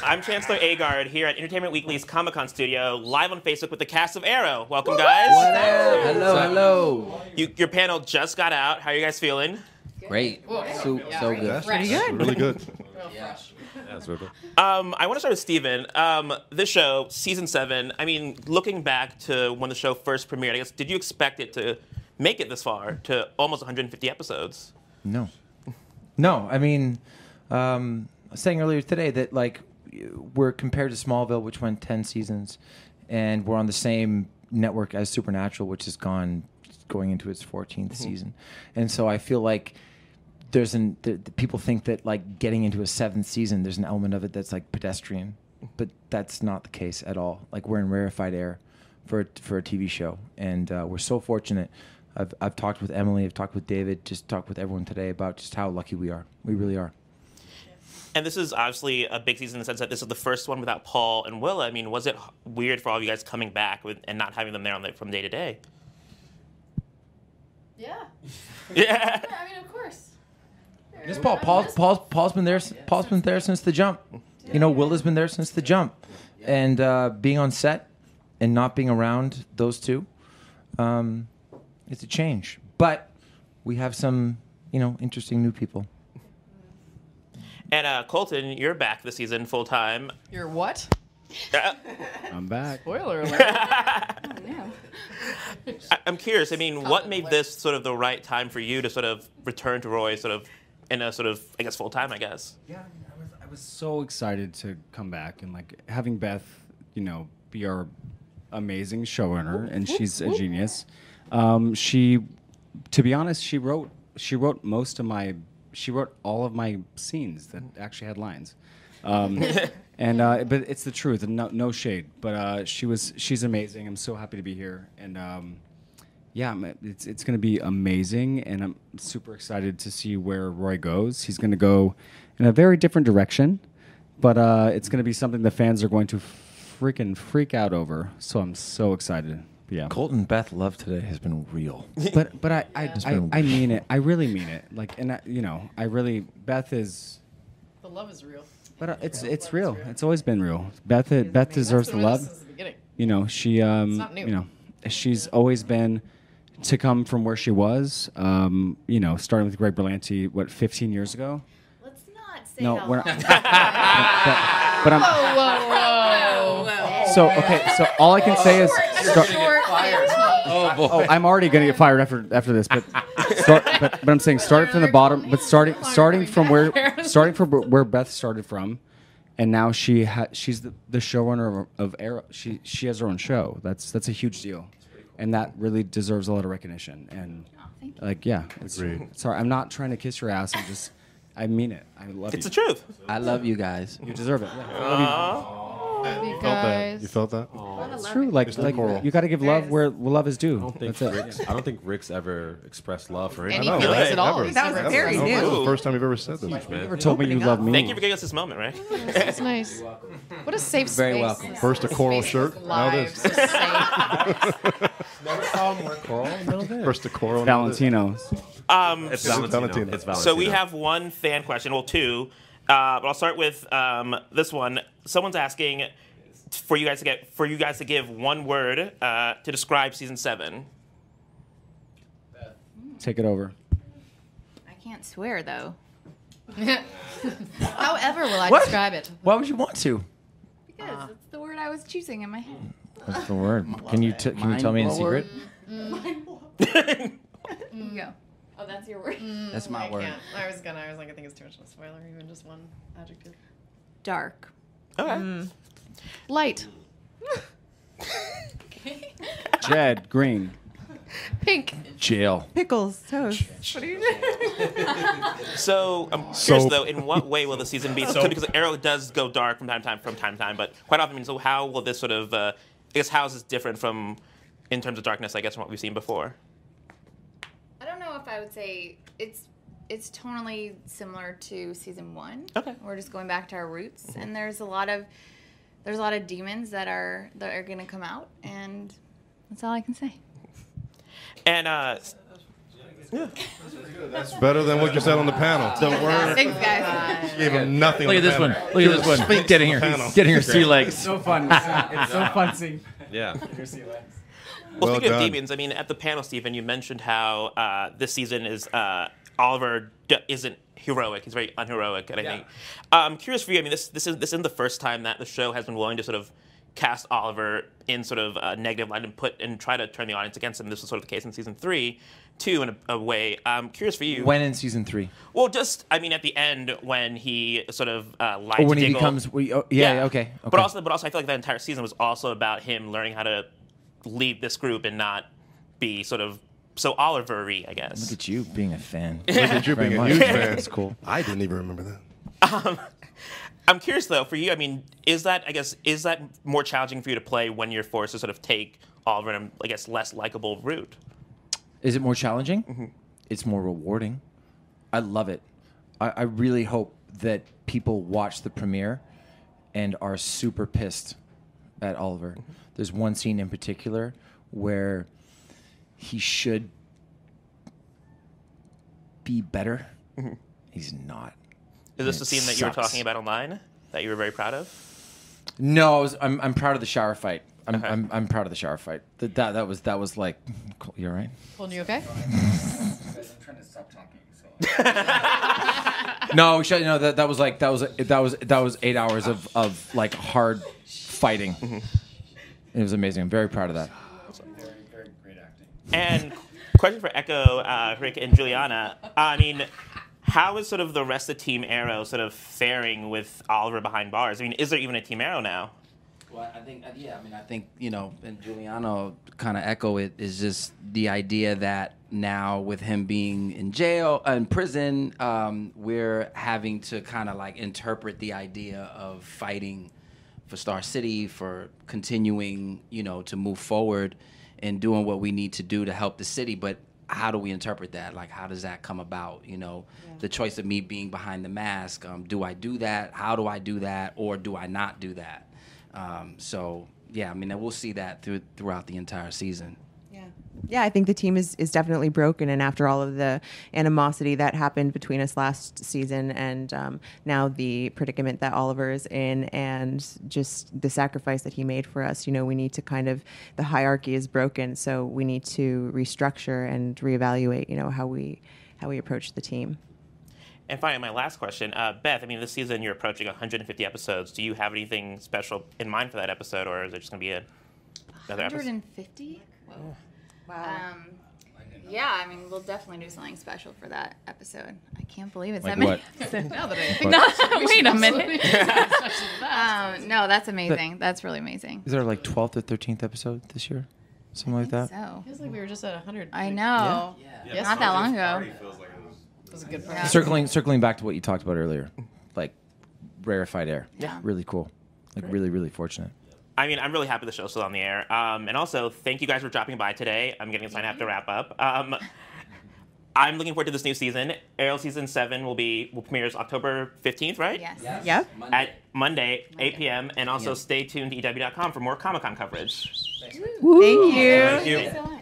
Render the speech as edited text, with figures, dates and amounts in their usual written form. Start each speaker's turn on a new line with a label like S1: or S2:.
S1: I'm Chancellor Agard here at Entertainment Weekly's Comic-Con studio, live on Facebook with the cast of Arrow. Welcome, guys.
S2: Hello.
S1: Your panel just got out. How are you guys feeling?
S2: Great. So good.
S3: Pretty good. Really good.
S4: That's really good.
S1: I want to start with Steven. This show, season 7, I mean, looking back to when the show first premiered, I guess, did you expect it to make it this far, to almost 150 episodes?
S2: No. I mean, I was saying earlier today that, like, we're compared to Smallville, which went 10 seasons, and we're on the same network as Supernatural, which is going into its 14th season. And so I feel like people think that, like, getting into a 7th season, there's an element of it that's, like, pedestrian. But that's not the case at all. Like, we're in rarefied air for a TV show, and we're so fortunate. I've talked with Emily, I've talked with David, just talked with everyone today about just how lucky we are. We really are.
S1: And this is obviously a big season in the sense that this is the first one without Paul and Willa. I mean, was it weird for all of you guys coming back and not having them there from day to day?
S5: Yeah.
S1: Yeah.
S5: I mean, of course.
S2: This Paul's been there. Paul's been there since the jump. You know, Willa's been there since the jump, and being on set and not being around those two, it's a change. But we have some, interesting new people.
S1: And Colton, you're back this season full time.
S5: You're what?
S4: I'm back.
S5: Spoiler alert. Oh, no.
S1: I'm curious. I mean, what made this sort of the right time for you to sort of return to Roy, sort of in a sort of, I guess, full time, I guess?
S4: Yeah, I was so excited to come back and, like, having Beth, be our amazing showrunner, and she's a genius. To be honest, she wrote all of my scenes that actually had lines. But it's the truth, and no shade. But she's amazing. I'm so happy to be here, and it's going to be amazing. And I'm super excited to see where Roy goes. He's going to go in a very different direction, but it's going to be something the fans are going to freaking freak out over. So I'm so excited. Yeah.
S2: Colton Beth love today has been real.
S4: But I mean it. I really mean it. Like, and I really, Beth is.
S5: The love is real.
S4: But it's real. It's always been real. Beth deserves the love.
S5: Since the beginning.
S4: She
S5: not new.
S4: She's always been to come from where she was. Starting with Greg Berlanti, 15 years ago.
S6: Let's not say
S4: No,
S6: how
S4: we're
S6: long.
S4: not. but I'm.
S5: Whoa.
S4: So all I can say is.
S6: Short
S4: I'm already going to get fired after this, but I'm saying start from the bottom, but starting from where Beth started from, and now she's the showrunner of Arrow. She has her own show. That's a huge deal, and that really deserves a lot of recognition. And sorry, I'm not trying to kiss your ass. I mean it. I love you.
S1: It's the truth.
S2: I love you guys.
S4: You deserve it. Yeah, I love you.
S5: You guys.
S3: You felt that?
S4: It's true. Like you got to give love where love is due. That's it.
S7: I don't think Rick's ever expressed love for
S5: Any
S7: anyone.
S5: feelings at all.
S3: Ever.
S5: That was
S3: very new. This is the first time you've ever said this.
S4: You never told me you love me.
S1: Thank you for giving us this moment, right?
S5: That's nice. What a safe space.
S2: Very welcome.
S3: First a coral shirt, now this.
S7: Never saw him wear coral.
S3: First a coral. now this.
S4: Valentino's.
S7: It's
S3: Valentino.
S7: Valentino. It's Valentino.
S1: So we have one fan question, well, two, but I'll start with this one. Someone's asking for you guys to give one word to describe season 7.
S4: Take it over.
S6: I can't swear, though.
S5: However will I
S2: What?
S5: describe it?
S2: Why would you want to?
S6: Because it's the word I was choosing in my head.
S2: That's the word. Can you tell me in secret?
S6: You go. Oh, that's your word?
S2: That's my word.
S5: I was like, I think it's too much of a spoiler, even just one adjective.
S6: Dark.
S1: Okay.
S5: Light.
S4: Jed Green.
S5: Pink.
S2: Jail.
S8: Pickles, toast.
S5: What are you doing?
S1: So I'm curious though, in what way will the season be? So, because Arrow does go dark from time to time, but quite often. So how will this sort of? I guess how is this different from, in terms of darkness? I guess from what we've seen before.
S6: I don't know if I would say it's tonally similar to season 1.
S1: Okay.
S6: We're just going back to our roots, and there's a lot of demons that are going to come out, and that's all I can say.
S1: And
S3: That's better than what you said on the panel. The word
S6: Thanks, guys.
S3: gave him nothing.
S8: Look at this one. Look at this one. Getting her sea legs.
S4: So fun. It's so fun seeing
S7: Yeah.
S4: your sea legs.
S1: Well,
S3: Well
S1: speaking of
S3: done.
S1: demons, I mean, at the panel, Stephen, you mentioned how this season is Oliver isn't heroic; he's very unheroic, and I think I'm curious for you. I mean, this isn't the first time that the show has been willing to sort of cast Oliver in sort of a negative light and try to turn the audience against him. This was sort of the case in season 3, too, in a way. I'm curious for you.
S2: When in season 3?
S1: Well, just I mean, at the end when he sort of lied
S2: Or
S1: to
S2: when he
S1: Diggle.
S2: becomes, okay.
S1: But also, I feel like that entire season was also about him learning how to lead this group and not be sort of so Oliver-y, I guess.
S2: Look at you being a fan.
S3: Look at you being a
S2: Very
S3: huge
S2: much.
S3: fan.
S2: That's cool.
S3: I didn't even remember that.
S1: I'm curious though, for you, I mean, is that more challenging for you to play when you're forced to sort of take Oliver in a, I guess, less likable route?
S2: Is it more challenging? It's more rewarding. I love it. I really hope that people watch the premiere and are super pissed at Oliver. There's one scene in particular where he should be better. He's not.
S1: Is this
S2: It
S1: the scene that you were
S2: sucks.
S1: talking about online that you were very proud of?
S2: No, I'm proud of the shower fight.
S1: Okay.
S2: I'm proud of the shower fight. That was like, cool. You all right?
S5: Colton, you okay?
S4: I'm trying to stop talking. So.
S2: No, that was 8 hours of like hard fighting. It was amazing. I'm very proud of that.
S4: Very, very great acting.
S1: And question for Echo, Rick, and Juliana. I mean, how is sort of the rest of Team Arrow sort of faring with Oliver behind bars? I mean, is there even a Team Arrow now?
S9: Well, I think, and Giuliano kind of echo it, is just the idea that now with him being in jail, in prison, we're having to kind of like interpret the idea of fighting for Star City, for continuing, to move forward and doing what we need to do to help the city. But how do we interpret that? Like, how does that come about? The choice of me being behind the mask. Do I do that? How do I do that? Or do I not do that? We'll see that throughout the entire season.
S10: Yeah, I think the team is definitely broken, and after all of the animosity that happened between us last season, and now the predicament that Oliver is in, and just the sacrifice that he made for us, we need to the hierarchy is broken, so we need to restructure and reevaluate, how we approach the team.
S1: And finally, my last question, Beth. I mean, this season you're approaching 150 episodes. Do you have anything special in mind for that episode, or is it just going to be another episode?
S6: 150? Whoa. Wow. Yeah, I mean, we'll definitely do something special for that episode. I can't believe it's
S2: Like
S6: that many.
S2: what?
S5: Now that I think
S6: Wait a minute. No, that's amazing. That's really amazing.
S2: Is there like 12th or 13th episode this year? Something like that?
S6: So,
S5: feels like we were just at 100.
S6: I know.
S5: Yes.
S6: Not that long ago.
S5: It was a good part.
S6: Yeah.
S2: Circling back to what you talked about earlier, like rarefied air.
S1: Yeah.
S2: Really cool. Like really, really fortunate.
S1: I mean, I'm really happy the show's still on the air. And also, thank you guys for dropping by today. I'm getting a sign. I have to wrap up. I'm looking forward to this new season. Arrow season 7 will premieres October 15th, right?
S6: Yes.
S10: Yep.
S1: At Monday, 8 p.m. And also stay tuned to EW.com for more Comic-Con coverage.
S10: Thank you.
S1: Thank you.
S6: Thanks so much.